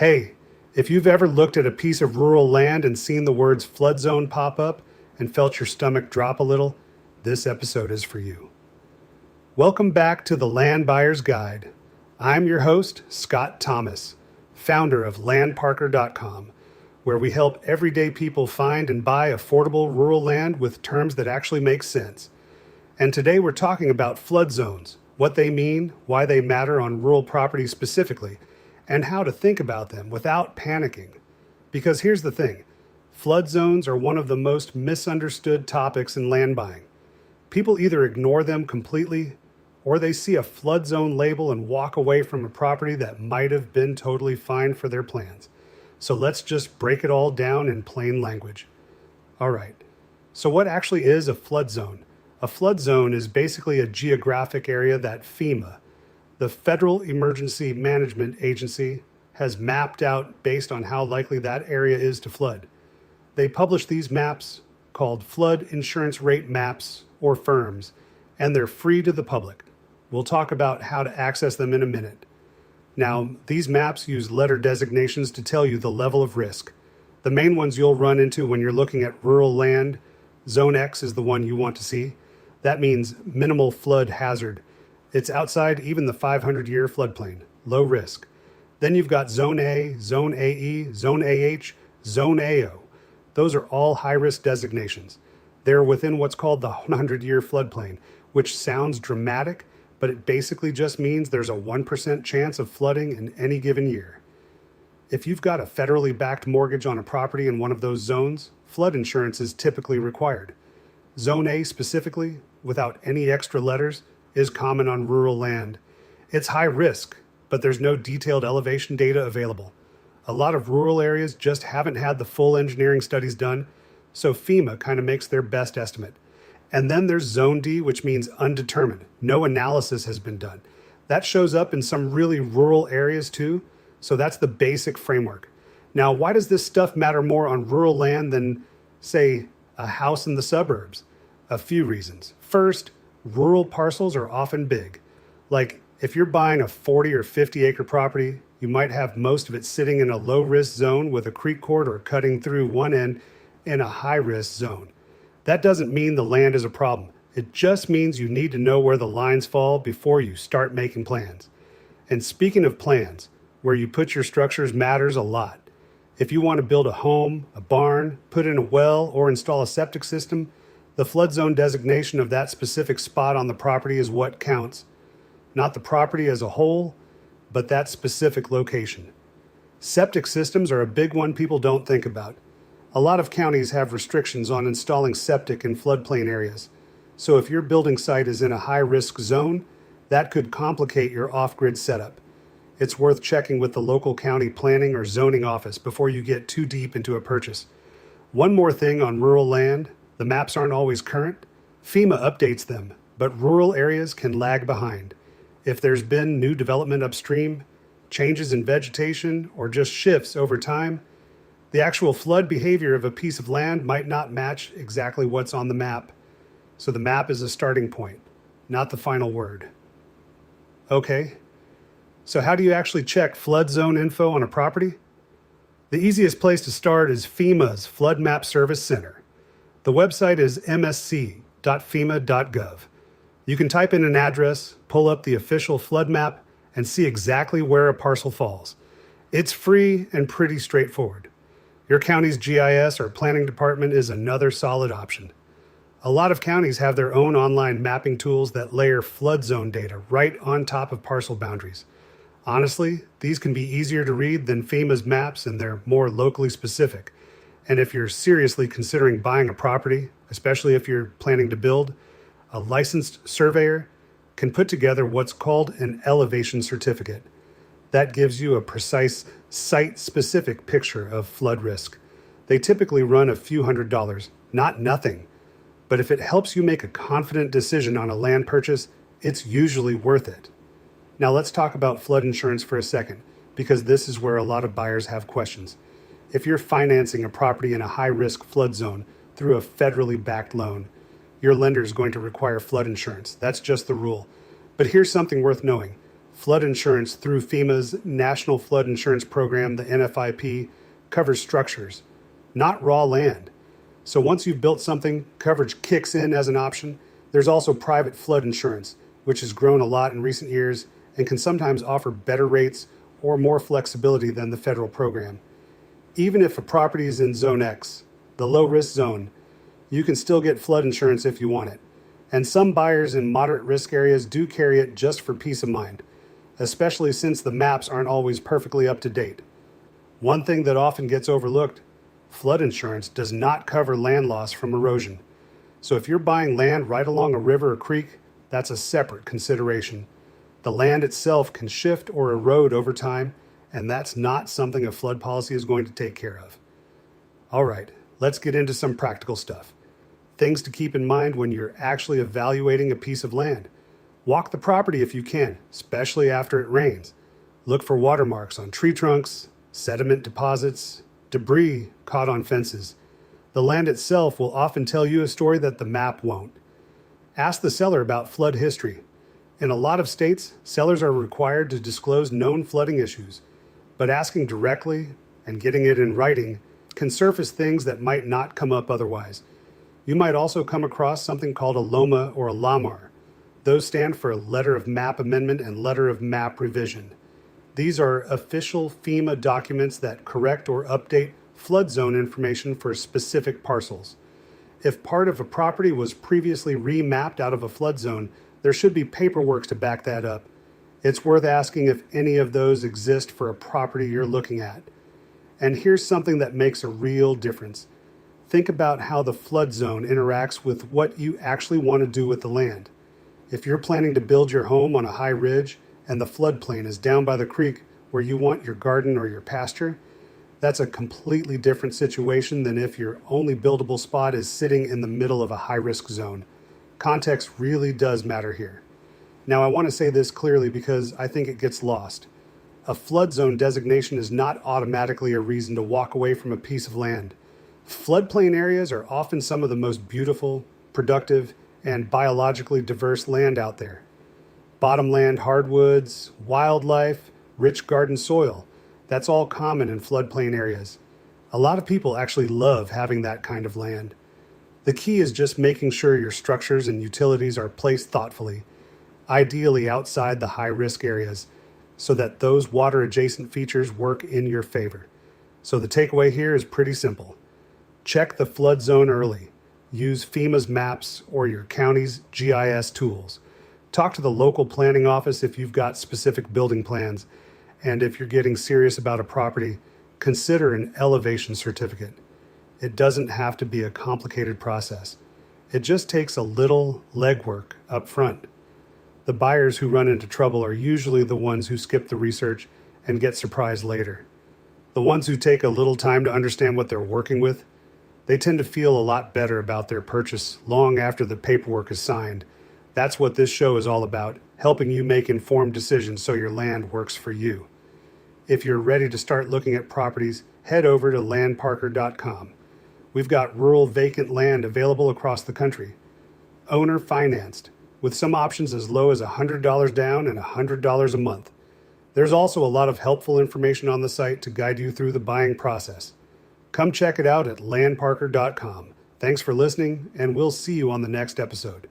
Hey, if you've ever looked at a piece of rural land and seen the words flood zone pop up and felt your stomach drop a little, this episode is for you. Welcome back to the Land Buyer's Guide. I'm your host, Scott Thomas, founder of landparker.com, where we help everyday people find and buy affordable rural land with terms that actually make sense. And today we're talking about flood zones, what they mean, why they matter on rural property specifically, and how to think about them without panicking. Because here's the thing, flood zones are one of the most misunderstood topics in land buying. People either ignore them completely, or they see a flood zone label and walk away from a property that might have been totally fine for their plans. So let's just break it all down in plain language. All right, so what actually is a flood zone? A flood zone is basically a geographic area that FEMA, the Federal Emergency Management Agency, has mapped out based on how likely that area is to flood. They publish these maps called flood insurance rate maps, or FIRMs, and they're free to the public. We'll talk about how to access them in a minute. Now, these maps use letter designations to tell you the level of risk. The main ones you'll run into when you're looking at rural land, Zone X is the one you want to see. That means minimal flood hazard. It's outside even the 500-year floodplain, low risk. Then you've got Zone A, Zone AE, Zone AH, Zone AO. Those are all high-risk designations. They're within what's called the 100-year floodplain, which sounds dramatic, but it basically just means there's a 1% chance of flooding in any given year. If you've got a federally backed mortgage on a property in one of those zones, flood insurance is typically required. Zone A specifically, without any extra letters, is common on rural land. It's high risk, but there's no detailed elevation data available. A lot of rural areas just haven't had the full engineering studies done, so FEMA kind of makes their best estimate. And then there's Zone D, which means undetermined. No analysis has been done. That shows up in some really rural areas too, so that's the basic framework. Now, why does this stuff matter more on rural land than, say, a house in the suburbs? A few reasons. First, rural parcels are often big. Like, if you're buying a 40 or 50 acre property, you might have most of it sitting in a low risk zone with a creek corridor cutting through one end in a high risk zone. That doesn't mean the land is a problem. It just means you need to know where the lines fall before you start making plans. And speaking of plans, where you put your structures matters a lot. If you want to build a home, a barn, put in a well, or install a septic system, the flood zone designation of that specific spot on the property is what counts. Not the property as a whole, but that specific location. Septic systems are a big one people don't think about. A lot of counties have restrictions on installing septic in floodplain areas. So if your building site is in a high-risk zone, that could complicate your off-grid setup. It's worth checking with the local county planning or zoning office before you get too deep into a purchase. One more thing on rural land, the maps aren't always current. FEMA updates them, but rural areas can lag behind. If there's been new development upstream, changes in vegetation, or just shifts over time, the actual flood behavior of a piece of land might not match exactly what's on the map. So the map is a starting point, not the final word. Okay, so how do you actually check flood zone info on a property? The easiest place to start is FEMA's Flood Map Service Center. The website is msc.fema.gov. You can type in an address, pull up the official flood map, and see exactly where a parcel falls. It's free and pretty straightforward. Your county's GIS or planning department is another solid option. A lot of counties have their own online mapping tools that layer flood zone data right on top of parcel boundaries. Honestly, these can be easier to read than FEMA's maps, and they're more locally specific. And if you're seriously considering buying a property, especially if you're planning to build, a licensed surveyor can put together what's called an elevation certificate. That gives you a precise site-specific picture of flood risk. They typically run a few $100s, not nothing. But if it helps you make a confident decision on a land purchase, it's usually worth it. Now let's talk about flood insurance for a second, because this is where a lot of buyers have questions. If you're financing a property in a high-risk flood zone through a federally backed loan, your lender is going to require flood insurance. That's just the rule. But here's something worth knowing. Flood insurance through FEMA's National Flood Insurance Program, the NFIP, covers structures, not raw land. So once you've built something, coverage kicks in as an option. There's also private flood insurance, which has grown a lot in recent years and can sometimes offer better rates or more flexibility than the federal program. Even if a property is in Zone X, the low-risk zone, you can still get flood insurance if you want it. And some buyers in moderate risk areas do carry it just for peace of mind, especially since the maps aren't always perfectly up to date. One thing that often gets overlooked, flood insurance does not cover land loss from erosion. So if you're buying land right along a river or creek, that's a separate consideration. The land itself can shift or erode over time, and that's not something a flood policy is going to take care of. All right, let's get into some practical stuff. Things to keep in mind when you're actually evaluating a piece of land. Walk the property if you can, especially after it rains. Look for watermarks on tree trunks, sediment deposits, debris caught on fences. The land itself will often tell you a story that the map won't. Ask the seller about flood history. In a lot of states, sellers are required to disclose known flooding issues, but asking directly and getting it in writing can surface things that might not come up otherwise. You might also come across something called a LOMA or a LAMAR. Those stand for Letter of Map Amendment and Letter of Map Revision. These are official FEMA documents that correct or update flood zone information for specific parcels. If part of a property was previously remapped out of a flood zone, there should be paperwork to back that up. It's worth asking if any of those exist for a property you're looking at. And here's something that makes a real difference. Think about how the flood zone interacts with what you actually want to do with the land. If you're planning to build your home on a high ridge and the floodplain is down by the creek where you want your garden or your pasture, that's a completely different situation than if your only buildable spot is sitting in the middle of a high-risk zone. Context really does matter here. Now, I want to say this clearly because I think it gets lost. A flood zone designation is not automatically a reason to walk away from a piece of land. Floodplain areas are often some of the most beautiful, productive, and biologically diverse land out there. Bottomland hardwoods, wildlife, rich garden soil. That's all common in floodplain areas. A lot of people actually love having that kind of land. The key is just making sure your structures and utilities are placed thoughtfully, ideally outside the high-risk areas, so that those water-adjacent features work in your favor. So the takeaway here is pretty simple. Check the flood zone early. Use FEMA's maps or your county's GIS tools. Talk to the local planning office if you've got specific building plans. And if you're getting serious about a property, consider an elevation certificate. It doesn't have to be a complicated process. It just takes a little legwork up front. The buyers who run into trouble are usually the ones who skip the research and get surprised later. The ones who take a little time to understand what they're working with, they tend to feel a lot better about their purchase long after the paperwork is signed. That's what this show is all about, helping you make informed decisions so your land works for you. If you're ready to start looking at properties, head over to landparker.com. We've got rural vacant land available across the country. Owner financed, with some options as low as $100 down and $100 a month. There's also a lot of helpful information on the site to guide you through the buying process. Come check it out at landparker.com. Thanks for listening, and we'll see you on the next episode.